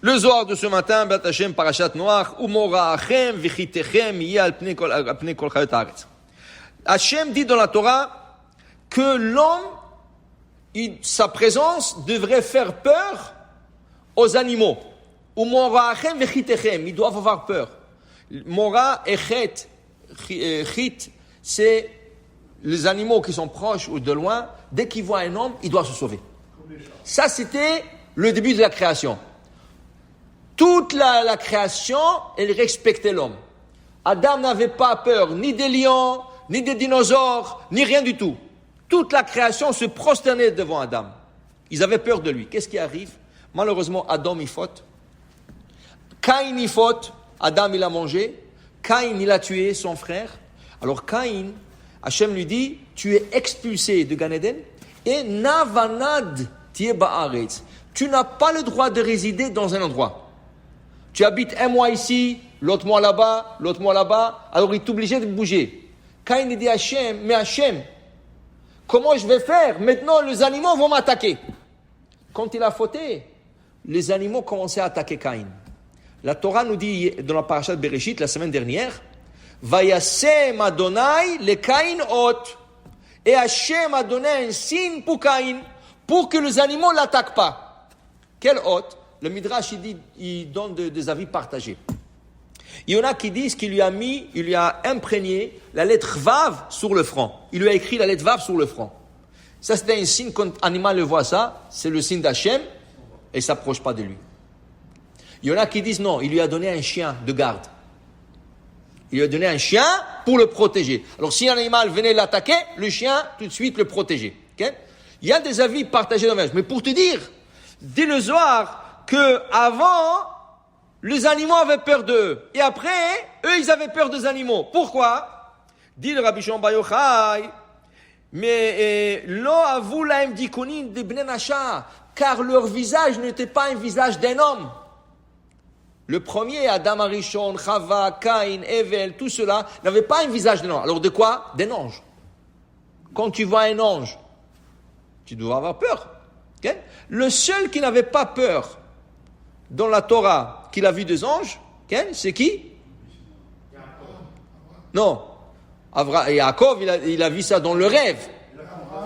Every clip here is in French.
Le Zohar de ce matin, Bet Hashem, Parashat Noach, Umora Achem, Vichitechem, Yeh al pnei kol chayot haaretz. Hashem dit dans la Torah que l'homme, sa présence devrait faire peur aux animaux. Umora Achem, Vichitechem, ils doivent avoir peur. Mora et Chit, c'est les animaux qui sont proches ou de loin, dès qu'ils voient un homme, ils doivent se sauver. Ça, c'était le début de la création. Toute la création, elle respectait l'homme. Adam n'avait pas peur ni des lions, ni des dinosaures, ni rien du tout. Toute la création se prosternait devant Adam. Ils avaient peur de lui. Qu'est-ce qui arrive? Malheureusement, Adam, il faute. Caïn, il faute. Adam, il a mangé. Caïn, il a tué son frère. Alors Caïn, Hachem lui dit, tu es expulsé de Gan Eden et navanad tiye ba'aretz. Tu n'as pas le droit de résider dans un endroit. Tu habites un mois ici, l'autre mois là-bas, l'autre mois là-bas, alors il est obligé de bouger. Caïn dit à Hachem, mais Hachem, comment je vais faire? Maintenant, les animaux vont m'attaquer. Quand il a fauté, les animaux commençaient à attaquer Caïn. La Torah nous dit, dans la parashat Bereshit, la semaine dernière, Vayasem Adonai le Caïn ot. Et Hachem a donné un signe pour Caïn, pour que les animaux ne l'attaquent pas. Quel hôte? Le Midrash, il donne des avis partagés. Il y en a qui disent qu'il lui a imprégné la lettre Vav sur le front. Il lui a écrit la lettre Vav sur le front. Ça, c'était un signe, quand un animal le voit ça, c'est le signe d'Hachem, et il ne s'approche pas de lui. Il y en a qui disent non, il lui a donné un chien de garde. Il lui a donné un chien pour le protéger. Alors, si un animal venait l'attaquer, le chien, tout de suite, le protégeait. Okay? Il y a des avis partagés dans le verset. Mais pour te dire, dit le Zohar, que avant, les animaux avaient peur d'eux. Et après, eux, ils avaient peur des animaux. Pourquoi? Dit le Rabbi Shimon Bar Yochai, mais lo avu lahem dikonin de bnei nasha, car leur visage n'était pas un visage d'un homme. Le premier, Adam Arishon, Chava, Caïn, Evel, tout cela, n'avait pas un visage d'un homme. Alors de quoi? D'un ange. Quand tu vois un ange, tu dois avoir peur. Okay? Le seul qui n'avait pas peur dans la Torah qu'il a vu des anges, okay? C'est qui? Non. Yaakov, il a vu ça dans le rêve.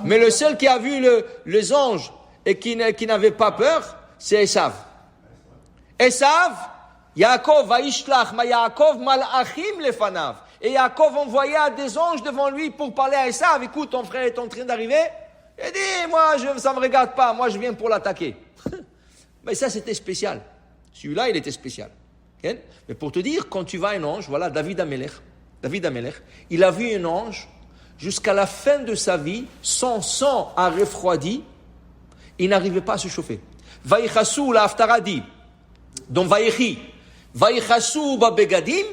Mais le seul qui a vu les anges et qui n'avait pas peur, c'est Esav. Esav, Yaakov va ishlach ma Yaakov malachim lefanav. Et Yaakov envoya des anges devant lui pour parler à Esav. Écoute, ton frère est en train d'arriver. Il dit, moi, ça ne me regarde pas. Moi, je viens pour l'attaquer. Mais ça, c'était spécial. Celui-là, il était spécial. Okay? Mais pour te dire, quand tu vois un ange, voilà, David Amelech, il a vu un ange jusqu'à la fin de sa vie, son sang a refroidi, il n'arrivait pas à se chauffer. Vaïchassou, la Haftara dit, dans Vaïchi, Vaïchassou babegadim,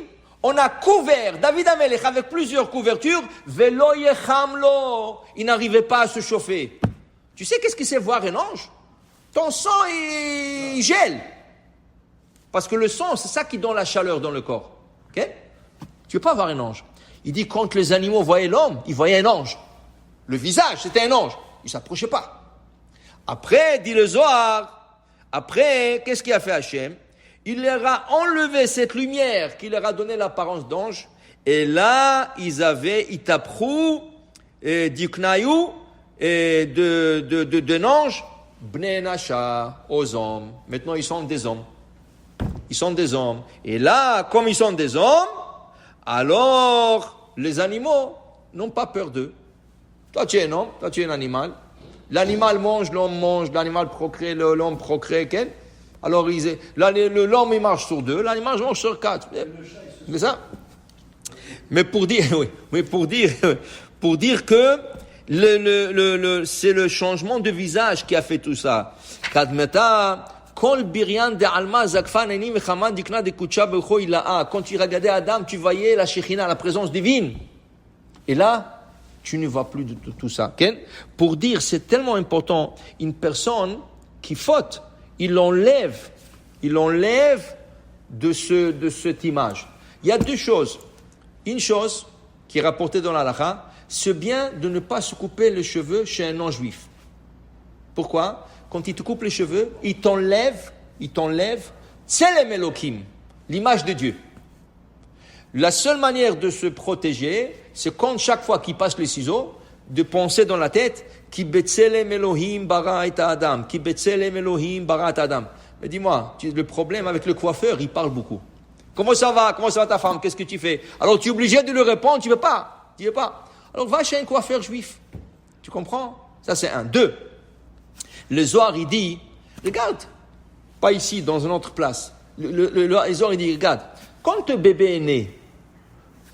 on a couvert David Amelech avec plusieurs couvertures, velo yechamlo, il n'arrivait pas à se chauffer. Tu sais qu'est-ce que c'est voir un ange? Ton sang, il gèle. Parce que le sang, c'est ça qui donne la chaleur dans le corps. Okay? Tu ne peux pas voir un ange. Il dit, quand les animaux voyaient l'homme, ils voyaient un ange. Le visage, c'était un ange. Il ne s'approchait pas. Après, dit le Zohar, qu'est-ce qu'il a fait Hachem? Il leur a enlevé cette lumière qui leur a donné l'apparence d'ange. Et là, ils avaient itaprou, diknayu, d'un ange, bnei nasha, aux hommes. Maintenant, ils sont des hommes. Ils sont des hommes. Et là, comme ils sont des hommes, alors les animaux n'ont pas peur d'eux. Toi, tu es un homme, toi, tu es un animal. L'animal mange, l'homme mange, l'animal procrée, l'homme procrée. Alors, l'homme, il marche sur 2, l'animal mange sur 4. C'est ça. Mais pour dire, oui, pour dire que c'est le changement de visage qui a fait tout ça. Kadmeta, quand tu regardais Adam, tu voyais la Shekhinah, la présence divine. Et là, tu ne vois plus de tout ça. Okay? Pour dire, c'est tellement important, une personne qui faute, il l'enlève de cette image. Il y a deux choses. Une chose qui est rapportée dans la halakha, c'est bien de ne pas se couper les cheveux chez un non-juif. Pourquoi? Quand il te coupe les cheveux, il t'enlève Tselem Elokim, l'image de Dieu. La seule manière de se protéger, c'est quand chaque fois qu'il passe les ciseaux, de penser dans la tête, Ki betzelem Elohim bara et Adam, Ki betzelem Elohim bara et Adam. Mais dis-moi, le problème avec le coiffeur, il parle beaucoup. Comment ça va ta femme? Qu'est-ce que tu fais? Alors tu es obligé de lui répondre, tu veux pas. Alors va chez un coiffeur juif. Tu comprends? Ça c'est un. Deux. Le Zohar il dit, regarde, pas ici, dans une autre place. Le Zohar il dit, regarde, quand ton bébé est né,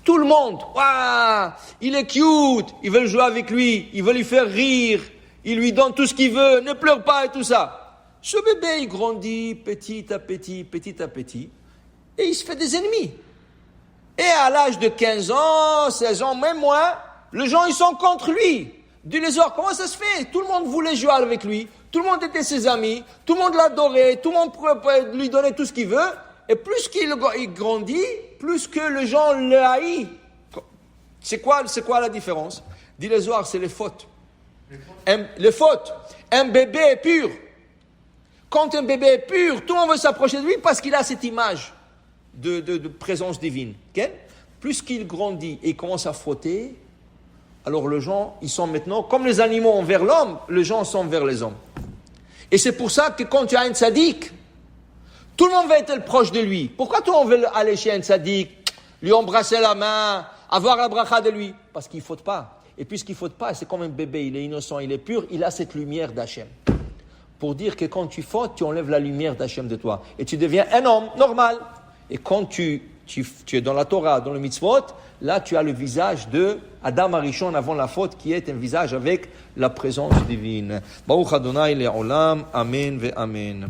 tout le monde, waouh, il est cute, ils veulent jouer avec lui, ils veulent lui faire rire, ils lui donnent tout ce qu'il veut, ne pleure pas et tout ça. Ce bébé, il grandit petit à petit, et il se fait des ennemis. Et à l'âge de 15 ans, 16 ans, même moins, les gens, ils sont contre lui. Dis les autres, comment ça se fait? Tout le monde voulait jouer avec lui, tout le monde était ses amis, tout le monde l'adorait, tout le monde pouvait lui donner tout ce qu'il veut. Et plus qu'il grandit, plus que les gens le haïssent. C'est quoi la différence? Dis les Zohar, c'est les fautes. Les fautes. Un bébé est pur. Quand un bébé est pur, tout le monde veut s'approcher de lui parce qu'il a cette image de présence divine. Okay? Plus qu'il grandit et commence à frotter, alors les gens, ils sont maintenant, comme les animaux envers l'homme, les gens sont vers les hommes. Et c'est pour ça que quand tu as un tzaddik, tout le monde va être proche de lui. Pourquoi tout le monde veut aller chez un tzaddik, lui embrasser la main, avoir la bracha de lui? Parce qu'il ne faute pas. Et puisqu'il ne faute pas, c'est comme un bébé, il est innocent, il est pur, il a cette lumière d'Hachem. Pour dire que quand tu fautes, tu enlèves la lumière d'Hachem de toi. Et tu deviens un homme normal. Et quand tu es dans la Torah, dans le mitzvot, là tu as le visage de Adam Arishon avant la faute, qui est un visage avec la présence divine. Baruch Adonai le'olam, amen ve amen.